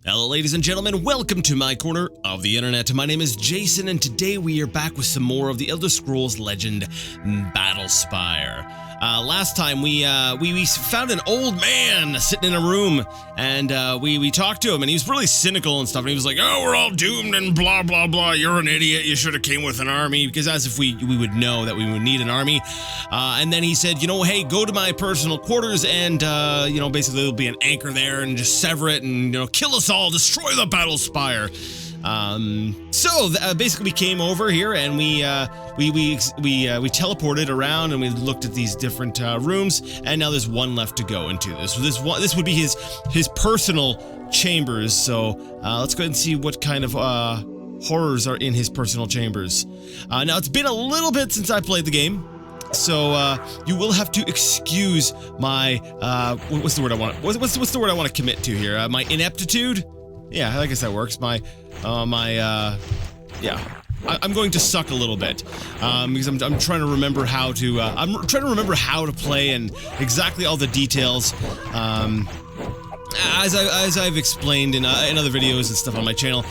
Hello ladies and gentlemen, welcome to my corner of the internet. My name is Jason and today we are back with some more of the Elder Scrolls Legend Battlespire. Last time we found an old man sitting in a room and we talked to him and he was really cynical and stuff and he was like, oh, we're all doomed and blah blah blah, you're an idiot, you should have came with an army, because as if we would know that we would need an army. And then he said, you know, hey, go to my personal quarters and you know, basically there'll be an anchor there and just sever it and, you know, kill us all, destroy the Battlespire. Basically we came over here and we teleported around and we looked at these different rooms, and now there's one left to go into. This would be his personal chambers. So let's go ahead and see what kind of horrors are in his personal chambers. Now it's been a little bit since I played the game, so you will have to excuse my what's the word I want? What's the word I want to commit to here? My ineptitude. Yeah, I guess that works. I'm going to suck a little bit because I'm trying to remember how to play and exactly all the details. As I've explained in other videos and stuff on my channel,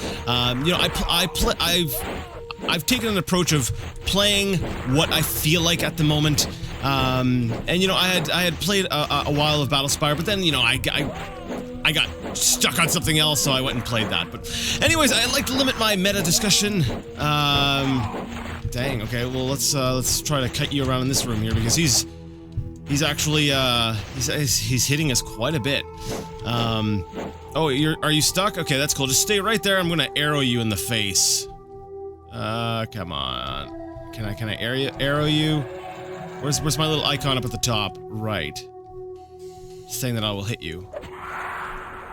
you know, I've taken an approach of playing what I feel like at the moment. And you know, I had played a while of Battlespire, but then, you know, I got stuck on something else, so I went and played that. But anyways, I'd like to limit my meta discussion. Dang, okay, well let's try to cut you around in this room here, because he's actually he's hitting us quite a bit. Oh, are you stuck? Okay, that's cool. Just stay right there. I'm gonna arrow you in the face. Come on. Can I arrow you? Where's my little icon up at the top? Right. Saying that I will hit you.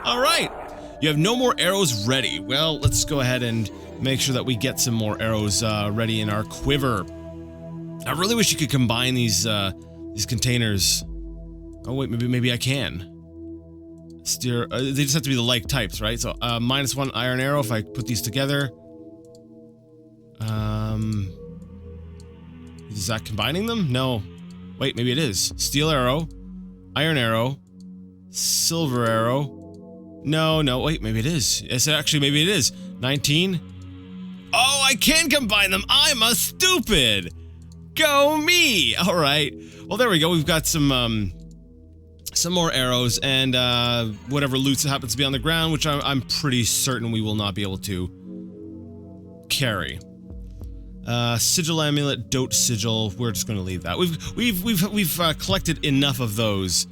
Alright! You have no more arrows ready. Well, let's go ahead and make sure that we get some more arrows ready in our quiver. I really wish you could combine these containers. Oh wait, maybe I can. Steer. They just have to be the like types, right? So -1 iron arrow if I put these together. Is that combining them? No. Wait, maybe it is. Steel arrow, iron arrow, silver arrow. No, wait, maybe it is. Yes, actually, maybe it is. 19. Oh, I can combine them. I'm a stupid. Go me. All right. Well, there we go. We've got some more arrows and whatever loot that happens to be on the ground, which I'm pretty certain we will not be able to carry. Sigil amulet, dote sigil. We're just going to leave that. We've collected enough of those.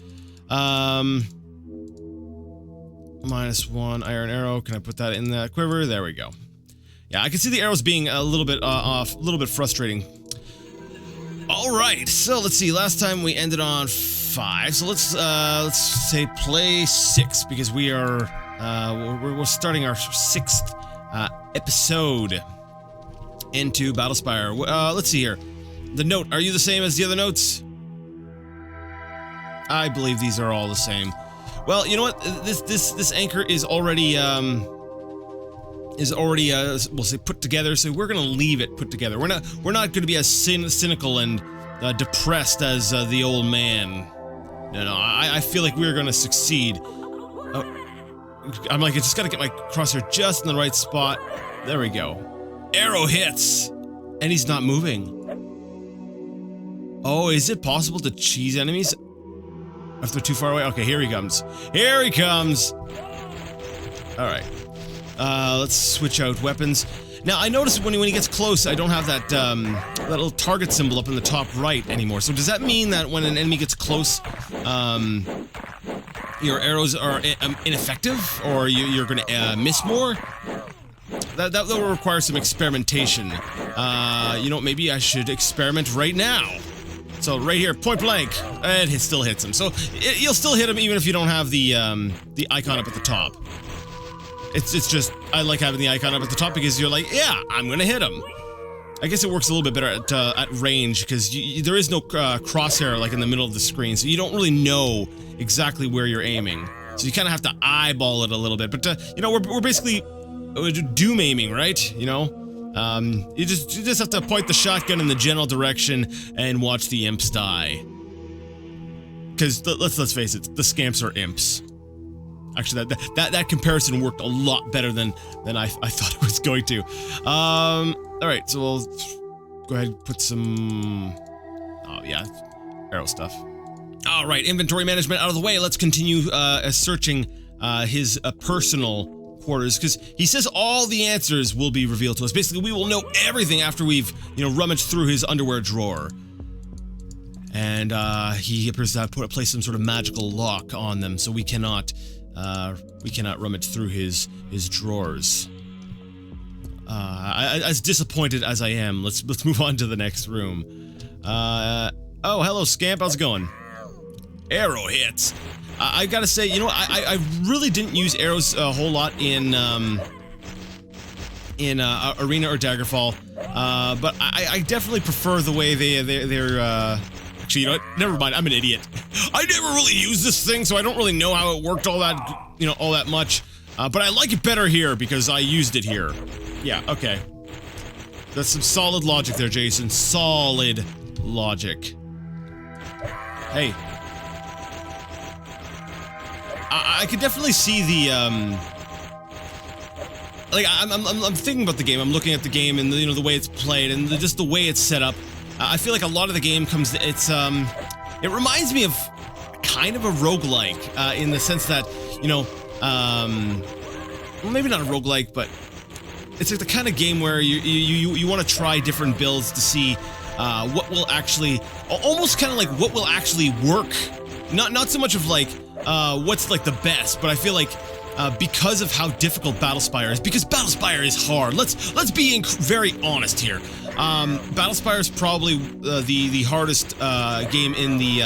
-1 iron arrow. Can I put that in the quiver? There we go. Yeah, I can see the arrows being a little bit off, a little bit frustrating. All right, so let's see. Last time we ended on 5, so let's say play 6, because we are we're starting our 6th episode into Battlespire. Let's see here. The note. Are you the same as the other notes? I believe these are all the same. Well, you know what? This anchor is already we'll say put together, so we're gonna leave it put together. We're not gonna be as cynical and depressed as the old man. No, I feel like we're gonna succeed. I'm like, I just gotta get my crosshair just in the right spot. There we go. Arrow hits, and he's not moving. Oh, is it possible to cheese enemies if they're too far away? Okay, here he comes. Here he comes! Alright. Let's switch out weapons. Now, I noticed when he gets close, I don't have that, that little target symbol up in the top right anymore. So does that mean that when an enemy gets close, your arrows are ineffective? Or you're gonna miss more? That will require some experimentation. You know, maybe I should experiment right now. So right here, point blank, and it still hits him. So you'll still hit him even if you don't have the icon up at the top. It's just, I like having the icon up at the top because you're like, yeah, I'm gonna hit him. I guess it works a little bit better at range because there is no crosshair like in the middle of the screen, so you don't really know exactly where you're aiming. So you kind of have to eyeball it a little bit. But you know, we're basically doom aiming, right? You know. You just have to point the shotgun in the general direction and watch the imps die. Because let's face it, the scamps are imps. Actually, that comparison worked a lot better than I thought it was going to. All right, so we'll go ahead and put some. Oh yeah, arrow stuff. All right, inventory management out of the way. Let's continue searching his personal quarters, because he says all the answers will be revealed to us. Basically, we will know everything after we've, rummaged through his underwear drawer. And he appears to have placed some sort of magical lock on them, so we cannot rummage through his drawers. As disappointed as I am, let's move on to the next room. Oh, hello, Scamp. How's it going? Arrow hits. I gotta say, I really didn't use arrows a whole lot in Arena or Daggerfall, but I definitely prefer the way they're actually, you know what? Never mind. I'm an idiot. I never really used this thing, so I don't really know how it worked all that, all that much. But I like it better here because I used it here. Yeah. Okay. That's some solid logic there, Jason. Solid logic. Hey. I could definitely see the, like, I'm thinking about the game. I'm looking at the game and, the way it's played and just the way it's set up. I feel like a lot of the game it reminds me of kind of a roguelike, in the sense that, well, maybe not a roguelike, but it's like the kind of game where you want to try different builds to see, what will actually, almost kind of like what will actually work. Not so much of like, what's like the best, but I feel like because of how difficult Battlespire is, because Battlespire is hard. Let's be very honest here. Battlespire is probably the hardest game in the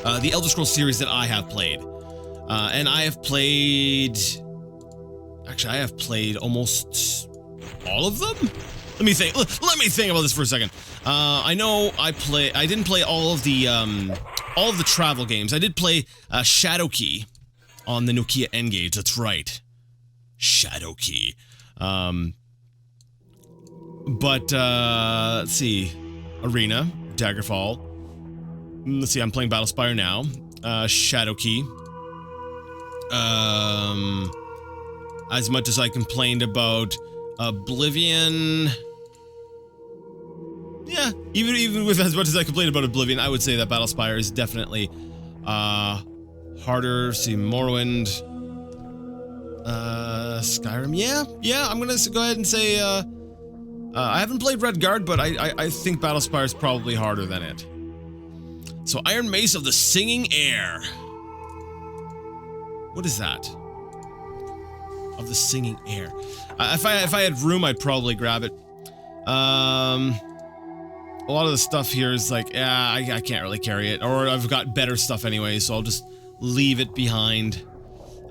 Elder Scrolls series that I have played, and I have played. Actually, I have played almost all of them. Let me think about this for a second. I know I didn't play all of the travel games. I did play Shadowkey on the Nokia N-Gage. That's right, Shadowkey. But let's see, Arena, Daggerfall. Let's see, I'm playing Battlespire now. Shadowkey. As much as I complained about Oblivion. Yeah, even with as much as I complained about Oblivion, I would say that Battlespire is definitely harder. See, Morrowind, Skyrim. Yeah, I'm gonna go ahead and say I haven't played Redguard, but I think Battlespire is probably harder than it. So, Iron Mace of the Singing Air. What is that? Of the Singing Air. If I had room, I'd probably grab it. A lot of the stuff here is like, I can't really carry it, or I've got better stuff anyway, so I'll just leave it behind.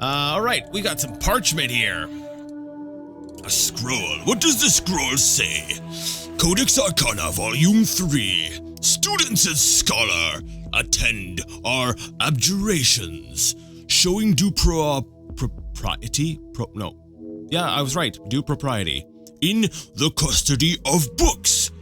Alright, we got some parchment here. A scroll. What does the scroll say? Codex Arcana, Volume 3. Students and scholar, attend our abjurations, showing due propriety? Yeah, I was right. Due propriety. In the custody of books.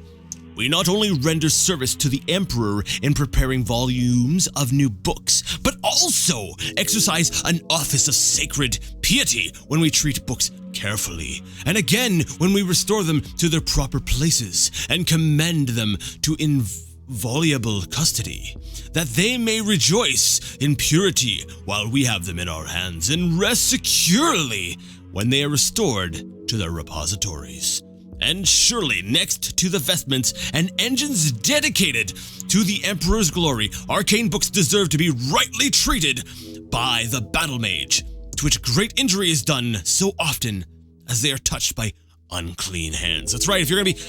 We not only render service to the Emperor in preparing volumes of new books, but also exercise an office of sacred piety when we treat books carefully, and again when we restore them to their proper places and commend them to inviolable custody, that they may rejoice in purity while we have them in our hands, and rest securely when they are restored to their repositories. And surely, next to the vestments and engines dedicated to the Emperor's glory, arcane books deserve to be rightly treated by the battle mage, to which great injury is done so often as they are touched by unclean hands. That's right, if you're gonna be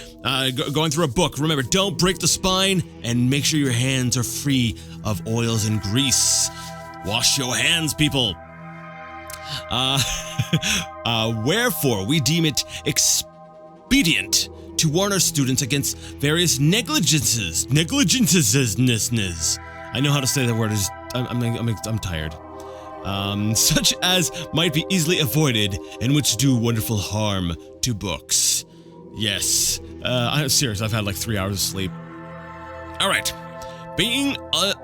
going through a book, remember, don't break the spine, and make sure your hands are free of oils and grease. Wash your hands, people. Wherefore, we deem it expedient to warn our students against various negligences. I know how to say that word. I'm tired. Such as might be easily avoided and which do wonderful harm to books. Yes. I'm serious. I've had like 3 hours of sleep. All right. Being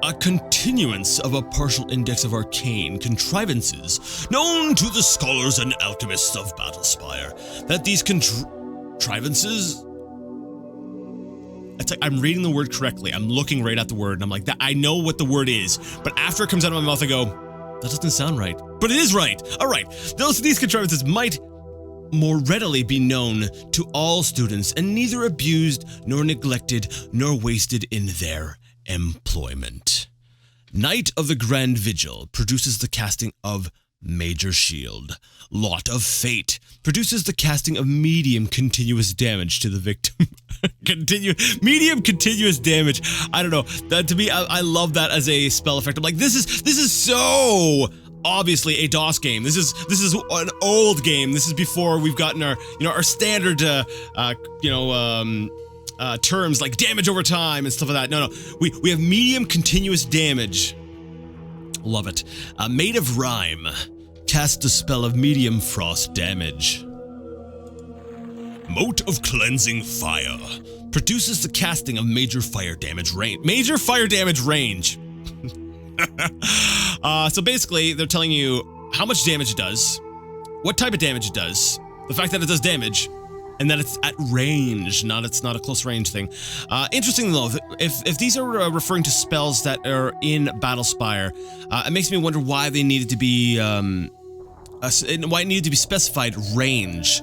a continuance of a partial index of arcane contrivances known to the scholars and alchemists of Battlespire, that these contrivances... It's like I'm reading the word correctly. I'm looking right at the word, and I'm like, I know what the word is. But after it comes out of my mouth, I go, that doesn't sound right. But it is right. All right. These contrivances might more readily be known to all students, and neither abused, nor neglected, nor wasted in their employment. Night of the Grand Vigil produces the casting of Major Shield. Lot of Fate produces the casting of medium continuous damage to the victim. Medium continuous damage. I don't know. That to me, I love that as a spell effect. I'm like, this is so obviously a DOS game. This is an old game. This is before we've gotten our standard terms like damage over time and stuff like that. No, we have medium continuous damage. Love it. Made of Rime. Cast a spell of medium frost damage. Mote of Cleansing Fire. Produces the casting of major fire damage range. Major fire damage range. So basically, they're telling you how much damage it does, what type of damage it does, the fact that it does damage, and that it's at range, it's not a close range thing. Interesting though, if these are referring to spells that are in Battlespire, it makes me wonder why they needed to be why it needed to be specified range.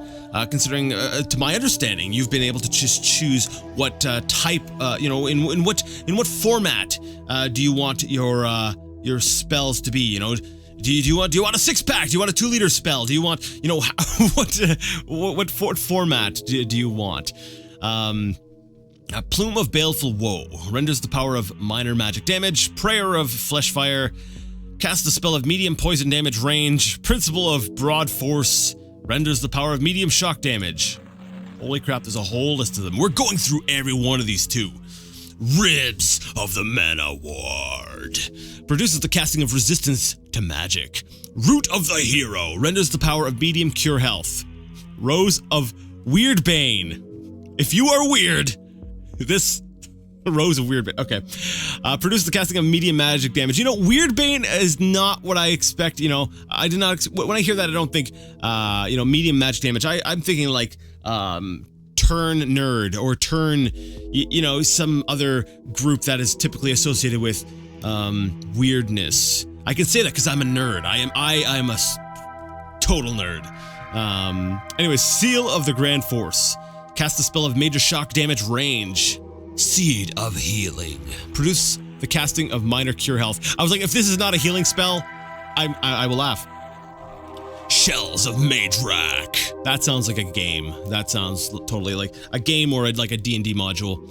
Considering, to my understanding, you've been able to just choose what type, in what format do you want your spells to be? Do you want a 6-pack? Do you want a 2-liter spell? Do you want, what format do you want? A Plume of Baleful Woe renders the power of minor magic damage. Prayer of Fleshfire cast a spell of medium poison damage range. Principle of Broad Force renders the power of medium shock damage. Holy crap, there's a whole list of them. We're going through every one of these too. Ribs of the Mana Ward produces the casting of resistance to magic. Root of the Hero renders the power of medium cure health. Rose of Weird Bane. If you are weird, this Rose of Weird Bane. Okay. Produces the casting of medium magic damage. Weird Bane is not what I expect. I did not. When I hear that, I don't think, medium magic damage. I'm thinking like, turn nerd or turn, some other group that is typically associated with, weirdness. I can say that because I'm a nerd. I am a total nerd. Anyway, Seal of the Grand Force. Cast a spell of major shock damage range. Seed of Healing. Produce the casting of minor cure health. I was like, if this is not a healing spell, I will laugh. Shells of Mage Rack. That sounds like a game. That sounds totally like a game or like a D&D module.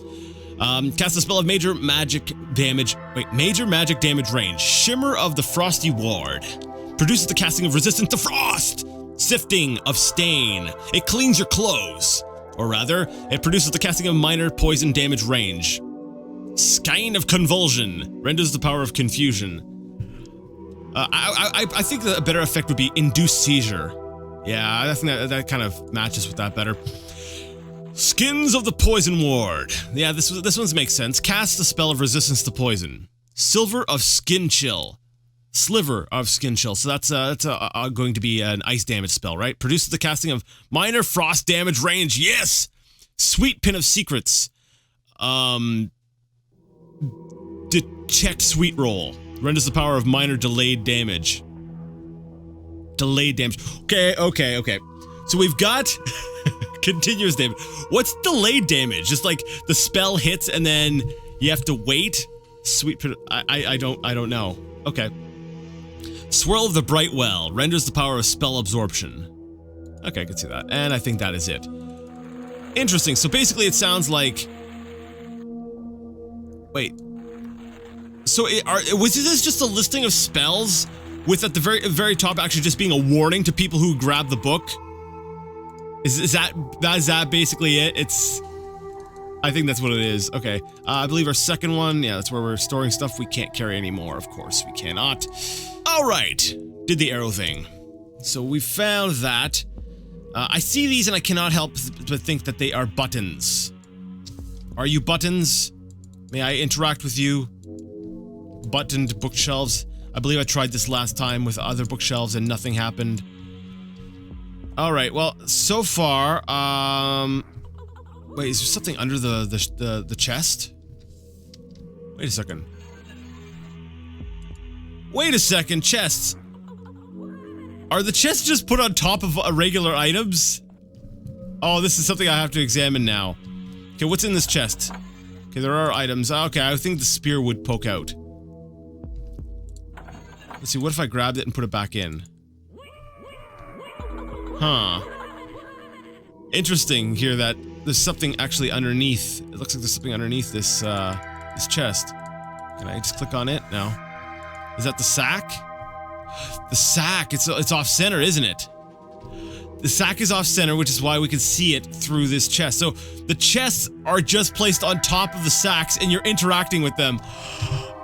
Cast a spell of major magic damage range. Shimmer of the Frosty Ward. Produces the casting of resistance to frost. Sifting of Stain. It cleans your clothes. Or rather, it produces the casting of minor poison damage range. Skein of Convulsion renders the power of confusion. I think that a better effect would be Induced Seizure. Yeah, I think that kind of matches with that better. Skins of the Poison Ward. Yeah, this one makes sense. Cast a spell of resistance to poison. Silver of Skin Chill. Sliver of Skin Chill. So that's going to be an ice damage spell, right? Produces the casting of minor frost damage range. Yes! Sweet Pin of Secrets. Detect Sweet Roll. Renders the power of minor delayed damage. Delayed damage. Okay. So we've got continuous damage. What's delayed damage? Just like the spell hits and then you have to wait? Sweet Pin. I don't know. Okay. Swirl of the Bright Well renders the power of spell absorption. Okay, I can see that. And I think that is it. Interesting. So basically it sounds like... Wait. So was this just a listing of spells with at the very top actually just being a warning to people who grab the book? Is that basically it? I think that's what it is. Okay. I believe our second one, yeah, that's where we're storing stuff we can't carry anymore. Of course, we cannot. All right. Did the arrow thing. So we found that. I see these and I cannot help but think that they are buttons. Are you buttons? May I interact with you? buttoned bookshelves. I believe I tried this last time with other bookshelves and nothing happened. Alright, well, so far, wait, is there something under the chest? Wait a second. Wait a second, chests! Are the chests just put on top of regular items? Oh, this is something I have to examine now. Okay, what's in this chest? Okay, there are items. Okay, I think the spear would poke out. Let's see, what if I grabbed it and put it back in? Huh. Interesting here that there's something actually underneath. It looks like there's something underneath this, this chest. Can I just click on it? No. Is that the sack? The sack! It's off-center, isn't it? The sack is off-center, which is why we can see it through this chest. So, the chests are just placed on top of the sacks, and you're interacting with them.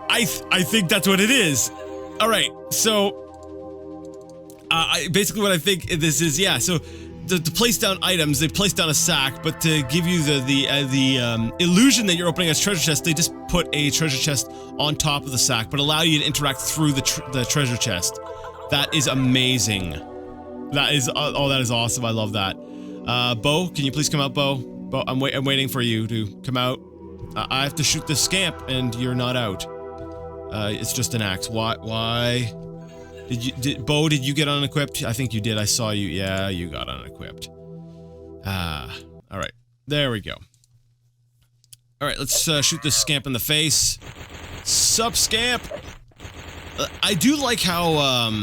I think that's what it is. Alright, so... basically what I think this is, yeah, so... To place down items, they place down a sack, but to give you the illusion that you're opening a treasure chest, they just put a treasure chest on top of the sack, but allow you to interact through the treasure chest. That is amazing. That is, oh, that is awesome. I love that. Bo, can you please come out, Bo? Bo, I'm waiting for you to come out. I have to shoot this scamp, and you're not out. It's just an axe. Why? Bo, did you get unequipped? I think you did. I saw you. Yeah, you got unequipped. Alright. There we go. Alright, let's shoot this scamp in the face. Sup, scamp? I do like how,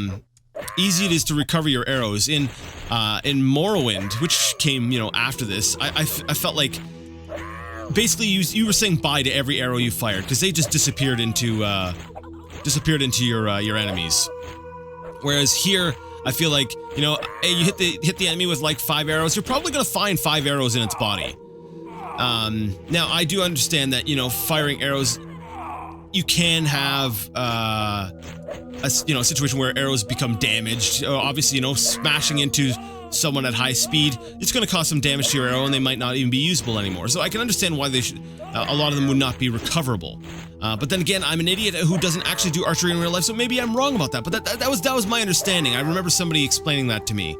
easy it is to recover your arrows. In Morrowind, which came, you know, after this, I felt like... Basically, you were saying bye to every arrow you fired, because they just disappeared into your enemies. Whereas here, I feel like, you know, hey, you hit the enemy with like 5 arrows, you're probably gonna find 5 arrows in its body. Now, I do understand that, you know, firing arrows, you can have, a situation where arrows become damaged. Obviously, you know, smashing into someone at high speed, it's gonna cause some damage to your arrow and they might not even be usable anymore. So I can understand why they should, a lot of them would not be recoverable. But then again, I'm an idiot who doesn't actually do archery in real life, so maybe I'm wrong about that. But that was my understanding. I remember somebody explaining that to me.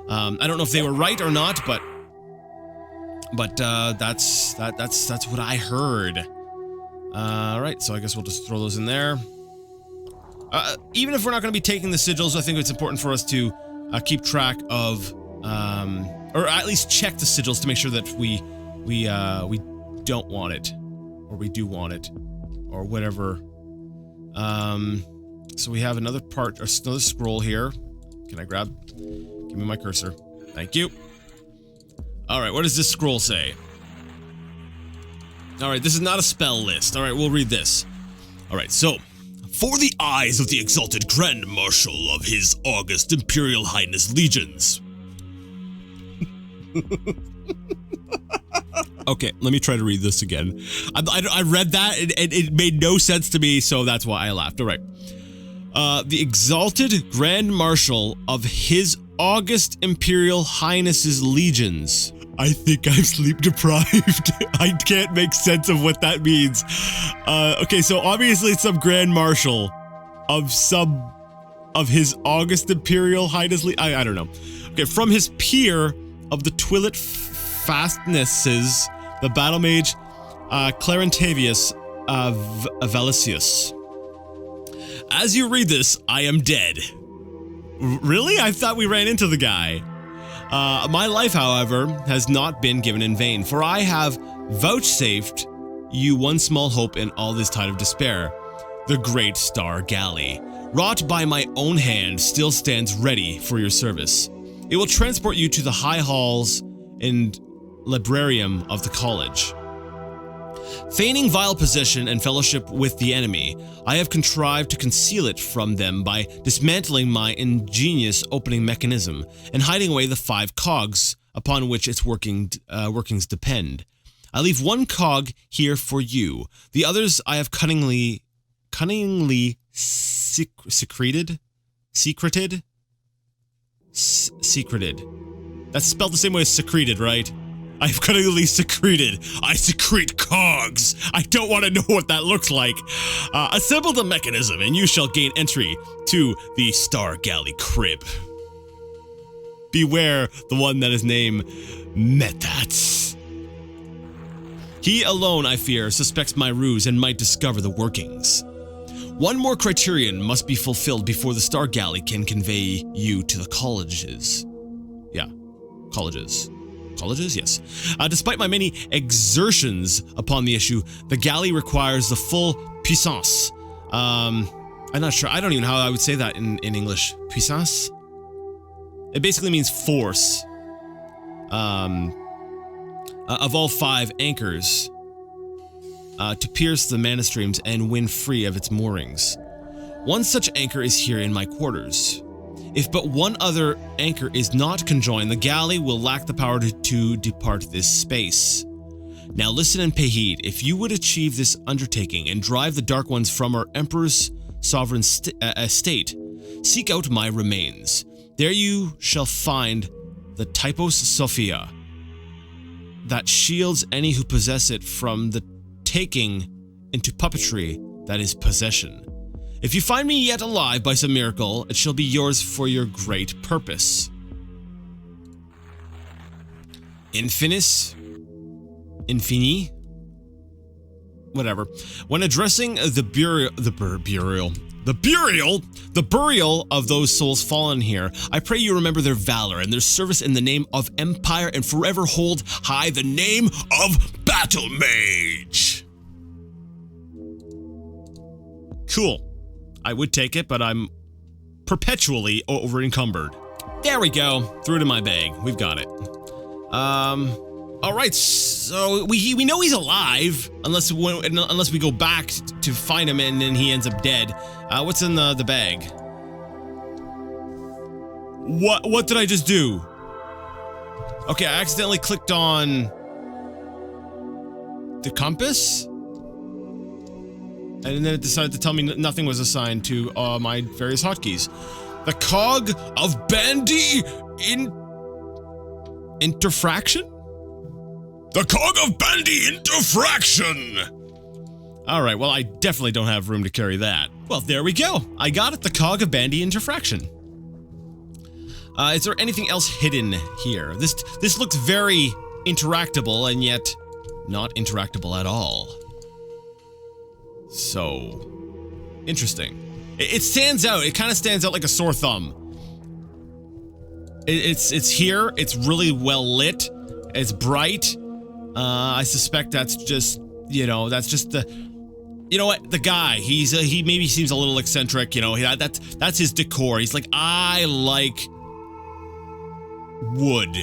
I don't know if they were right or not, but that's what I heard. Alright, so I guess we'll just throw those in there. Even if we're not going to be taking the sigils, I think it's important for us to keep track of, or at least check the sigils to make sure that we don't want it, or we do want it, or whatever. So we have another part, or another scroll here. Can I grab? Give me my cursor. Thank you. Alright, what does this scroll say? Alright, this is not a spell list. Alright, we'll read this. Alright, so... For the eyes of the exalted Grand Marshal of His August Imperial Highness Legions. Okay, let me try to read this again. I read that, and it made no sense to me, so that's why I laughed. Alright. The exalted Grand Marshal of His August Imperial Highness's Legions. I think I'm sleep deprived. I can't make sense of what that means. Okay, so obviously it's some Grand Marshal of some of His August Imperial Highness I don't know. Okay, from his peer of the Twillet Fastnesses, the Battle Mage Clarentavius Valesius. As you read this, I am dead. Really? I thought we ran into the guy. My life, however, has not been given in vain, for I have vouchsafed you one small hope in all this tide of despair. The great star galley, wrought by my own hand, still stands ready for your service. It will transport you to the high halls and librarium of the college. Feigning vile possession and fellowship with the enemy, I have contrived to conceal it from them by dismantling my ingenious opening mechanism and hiding away the 5 cogs upon which its workings depend. I leave 1 cog here for you. The others I have cunningly secreted. That's spelled the same way as secreted, right? I've currently secreted. I secrete cogs. I don't want to know what that looks like. Assemble the mechanism and you shall gain entry to the Star Galley crib. Beware the one that is named Metats. He alone, I fear, suspects my ruse and might discover the workings. One more criterion must be fulfilled before the Star Galley can convey you to the colleges. Yeah, colleges. Colleges, yes. Despite my many exertions upon the issue, the galley requires the full puissance. I'm not sure. I don't even know how I would say that in English. Puissance? It basically means force. Of all 5 anchors to pierce the mana streams and win free of its moorings. One such anchor is here in my quarters. If but one other anchor is not conjoined, the galley will lack the power to depart this space. Now listen and pay heed. If you would achieve this undertaking and drive the Dark Ones from our Emperor's sovereign estate, seek out my remains. There you shall find the Typos Sophia that shields any who possess it from the taking into puppetry that is possession. If you find me yet alive by some miracle, it shall be yours for your great purpose. Infinis? Infini? Whatever. When addressing the burial of those souls fallen here, I pray you remember their valor and their service in the name of Empire and forever hold high the name of Battle Mage. Cool. I would take it, but I'm perpetually over encumbered. There we go. Threw it in my bag. We've got it. All right. So we know he's alive, unless we go back to find him and then he ends up dead. What's in the bag? What did I just do? Okay, I accidentally clicked on the compass. And then it decided to tell me nothing was assigned to my various hotkeys. The cog of bandy interfraction? The cog of bandy interfraction! Alright, well I definitely don't have room to carry that. Well, there we go. I got it, the cog of bandy interfraction. Is there anything else hidden here? This looks very interactable and yet not interactable at all. So, interesting. It stands out. It kind of stands out like a sore thumb. It's here. It's really well lit. It's bright. I suspect that's just, that's just the, the guy. He maybe seems a little eccentric. That's his decor. He's like, I like wood,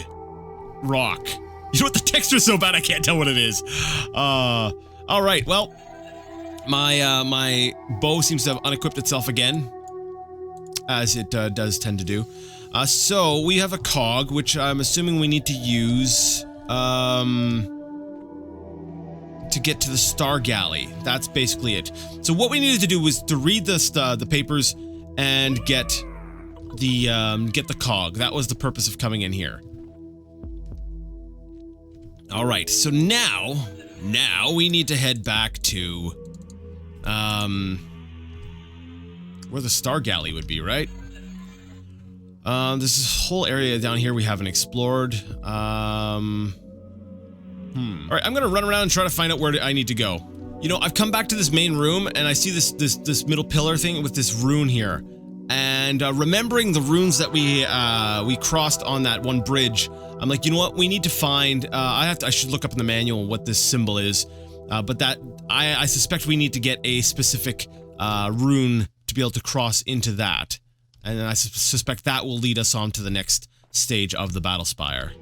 rock. You know what? The texture's so bad I can't tell what it is. All right. Well. My bow seems to have unequipped itself again, as it does tend to do. So we have a cog, which I'm assuming we need to use to get to the Star Galley. That's basically it. So what we needed to do was to read the papers and get the cog. That was the purpose of coming in here. All right. So now we need to head back to where the Star Galley would be, right? This whole area down here we haven't explored. All right, I'm gonna run around and try to find out where I need to go. I've come back to this main room and I see this middle pillar thing with this rune here. And remembering the runes that we crossed on that one bridge, I'm like, you know what? We need to find. I should look up in the manual what this symbol is. But I suspect we need to get a specific rune to be able to cross into that. And then I suspect that will lead us on to the next stage of the Battlespire.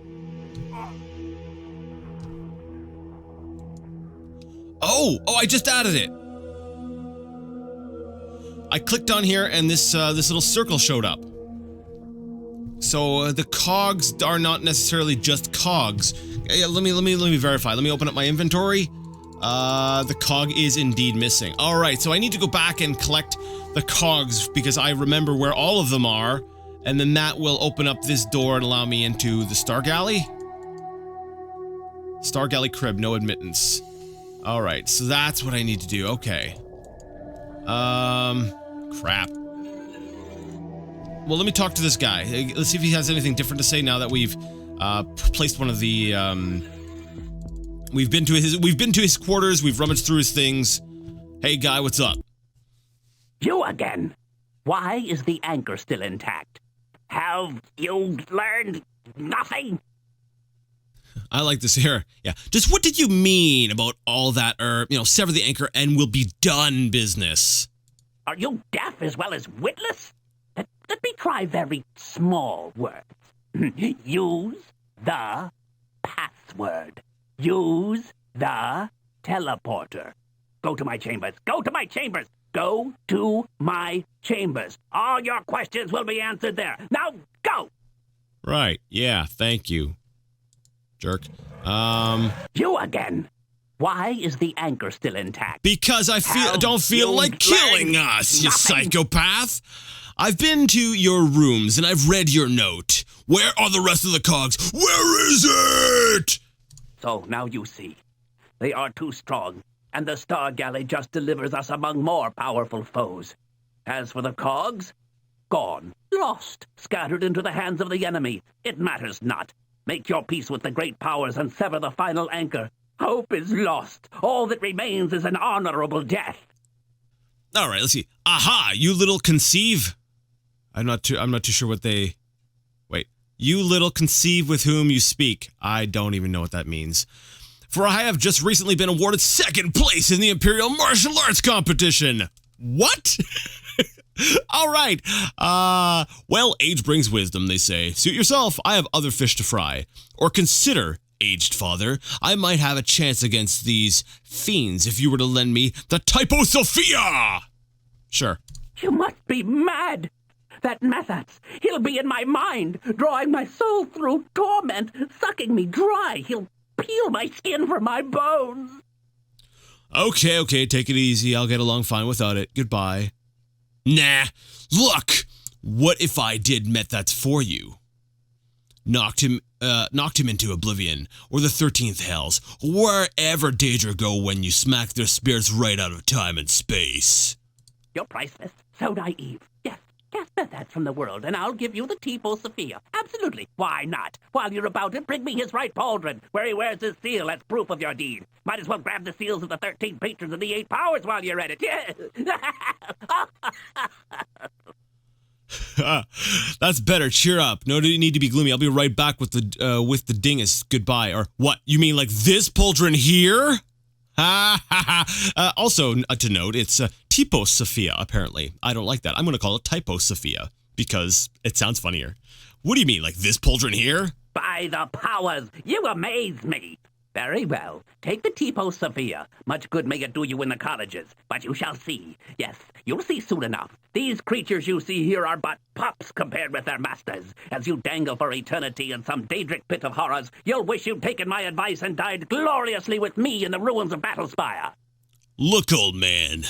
Oh, I just added it. I clicked on here and this little circle showed up. So the cogs are not necessarily just cogs. Let me verify. Let me open up my inventory. The cog is indeed missing. All right, so I need to go back and collect the cogs because I remember where all of them are, and then that will open up this door and allow me into the Star Galley. Star Galley Crib, no admittance. Alright, so that's what I need to do. Okay. Crap. Well, let me talk to this guy. Let's see if he has anything different to say now that we've placed one of the we've been to his quarters, we've rummaged through his things. Hey guy, what's up? You again. Why is the anchor still intact? Have you learned nothing? I like this here. Yeah. Just what did you mean about all that, sever the anchor and we'll be done business? Are you deaf as well as witless? Let me try very small words. Use the password. Use the teleporter. Go to my chambers. Go to my chambers. Go to my chambers. All your questions will be answered there. Now go! Right. Yeah, thank you. Jerk. You again. Why is the anchor still intact? Because I don't feel like killing us, you psychopath. I've been to your rooms and I've read your note. Where are the rest of the cogs? Where is it? So now you see. They are too strong, and the Star Galley just delivers us among more powerful foes. As for the cogs, gone, lost, scattered into the hands of the enemy. It matters not. Make your peace with the great powers and sever the final anchor. Hope is lost. All that remains is an honorable death. All right, let's see. Aha, you little conceive. I'm not too sure what they... Wait. You little conceive with whom you speak. I don't even know what that means. For I have just recently been awarded second place in the Imperial Martial Arts Competition. What? All right. Well, age brings wisdom, they say. Suit yourself. I have other fish to fry. Or consider, aged father, I might have a chance against these fiends if you were to lend me the Typo Sophia. Sure. You must be mad. That Methods, he'll be in my mind, drawing my soul through torment, sucking me dry. He'll peel my skin from my bones. Okay, take it easy. I'll get along fine without it. Goodbye. Nah, look! What if I did Methods for you? Knocked him into oblivion, or the 13th hells, wherever Daedra go when you smack their spirits right out of time and space. You're priceless, so naive. Yes, cast Methods from the world, and I'll give you the Typo Sophia. Absolutely, why not? While you're about it, bring me his right pauldron, where he wears his seal as proof of your deed. Might as well grab the seals of the 13 patrons of the 8 powers while you're at it. That's better. Cheer up. No need to be gloomy. I'll be right back with the dingus. Goodbye. Or what? You mean like this pauldron here? Also, to note, it's Typo Sophia, apparently. I don't like that. I'm going to call it Typo Sophia because it sounds funnier. What do you mean, like this pauldron here? By the powers, you amaze me. Very well. Take the Typo Sophia. Much good may it do you in the colleges, but you shall see. Yes, you'll see soon enough. These creatures you see here are but pups compared with their masters. As you dangle for eternity in some Daedric pit of horrors, you'll wish you'd taken my advice and died gloriously with me in the ruins of Battlespire. Look, old man.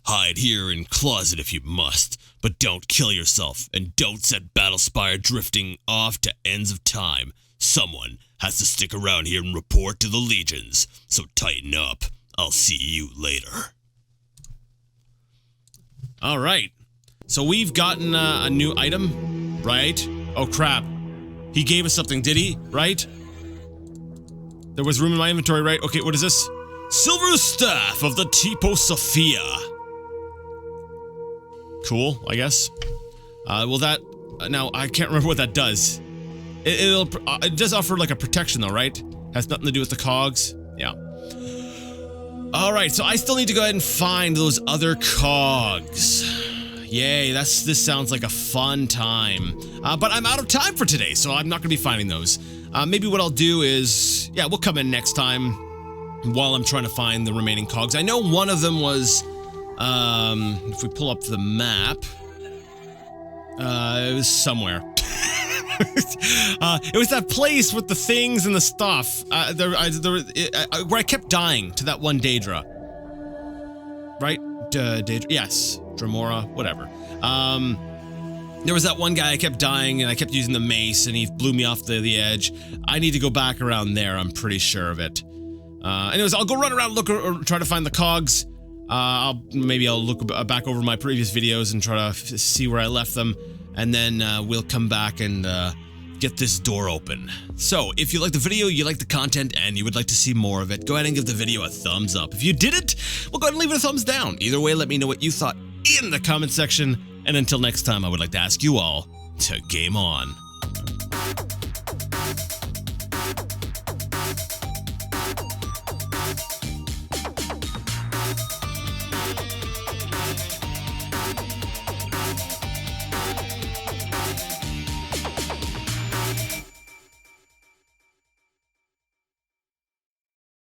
Hide here in closet if you must, but don't kill yourself, and don't set Battlespire drifting off to ends of time. Someone has to stick around here and report to the legions, so tighten up. I'll see you later. All right. So we've gotten a new item, right? Oh, crap. He gave us something, did he? Right? There was room in my inventory, right? Okay, what is this? Silver Staff of the Typo Sophia. Cool, I guess. Well, that... now, I can't remember what that does. It does offer like a protection though, right? Has nothing to do with the cogs. Yeah. Alright, so I still need to go ahead and find those other cogs. Yay, this sounds like a fun time. But I'm out of time for today, so I'm not going to be finding those. Maybe what I'll do is... yeah, we'll come in next time while I'm trying to find the remaining cogs. I know one of them was... if we pull up the map... it was somewhere. It was that place with the things and the stuff where I kept dying to that one Daedra. Right? Daedra? Yes. Dramora, whatever. There was that one guy, I kept dying, and I kept using the mace, and he blew me off the edge. I need to go back around there, I'm pretty sure of it. Anyways, I'll go run around, look, or try to find the cogs. Maybe I'll look back over my previous videos and try to see where I left them, and then we'll come back and get this door open. So, if you like the video, you like the content, and you would like to see more of it, go ahead and give the video a thumbs up. If you didn't, well, go ahead and leave it a thumbs down. Either way, let me know what you thought in the comment section. And until next time, I would like to ask you all to game on.